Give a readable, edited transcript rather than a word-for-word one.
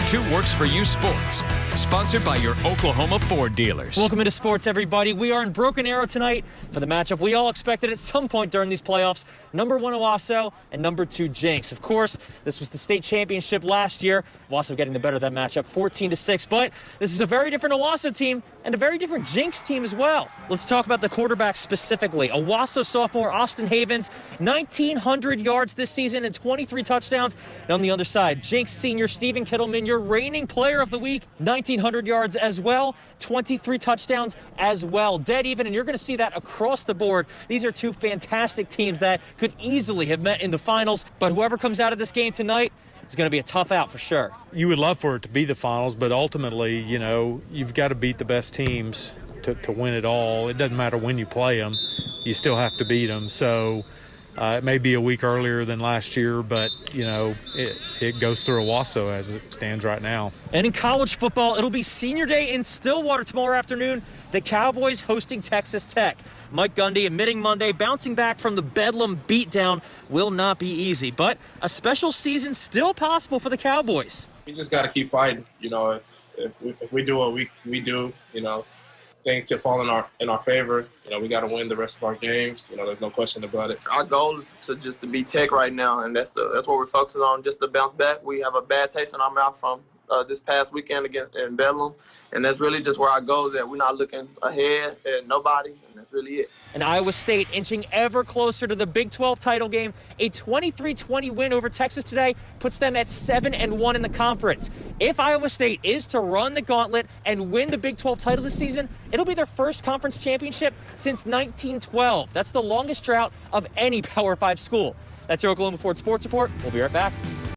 2 Works For You Sports, sponsored by your Oklahoma Ford dealers. Welcome into sports, everybody. We are in Broken Arrow tonight for the matchup we all expected at some point during these playoffs. Number 1 Owasso and number 2 Jenks. Of course, this was the state championship last year. Owasso getting the better of that matchup, 14-6. But this is a very different Owasso team and a very different Jenks team as well. Let's talk about the quarterbacks specifically. Owasso sophomore Austin Havens, 1,900 yards this season and 23 touchdowns. And on the other side, Jenks senior Stephen Kittleman, your reigning player of the week, 1,900 yards as well, 23 touchdowns as well. Dead even, and you're going to see that across the board. These are 2 fantastic teams that could easily have met in the finals, but whoever comes out of this game tonight is going to be a tough out for sure. You would love for it to be the finals, but ultimately, you know, you've got to beat the best teams to win it all. It doesn't matter when you play them. You still have to beat them. So it may be a week earlier than last year, but, you know, it goes through Owasso as it stands right now. And in college football, it'll be senior day in Stillwater tomorrow afternoon. The Cowboys hosting Texas Tech. Mike Gundy admitting Monday bouncing back from the Bedlam beatdown will not be easy, but a special season still possible for the Cowboys. We just got to keep fighting. You know, if we do what we do, you know, things to fall in our favor. You know, we got to win the rest of our games. You know, there's no question about it. Our goal is to beat Tech right now, and that's what we're focusing on, just to bounce back. We have a bad taste in our mouth from this past weekend against in Bedlam, and that's really just where our goal is at. We're not looking ahead at nobody, and that's really it. And Iowa State inching ever closer to the Big 12 title game. A 23-20 win over Texas today puts them at 7-1 in the conference. If Iowa State is to run the gauntlet and win the Big 12 title this season, it'll be their first conference championship since 1912. That's the longest drought of any Power 5 school. That's your Oklahoma Ford Sports Report. We'll be right back.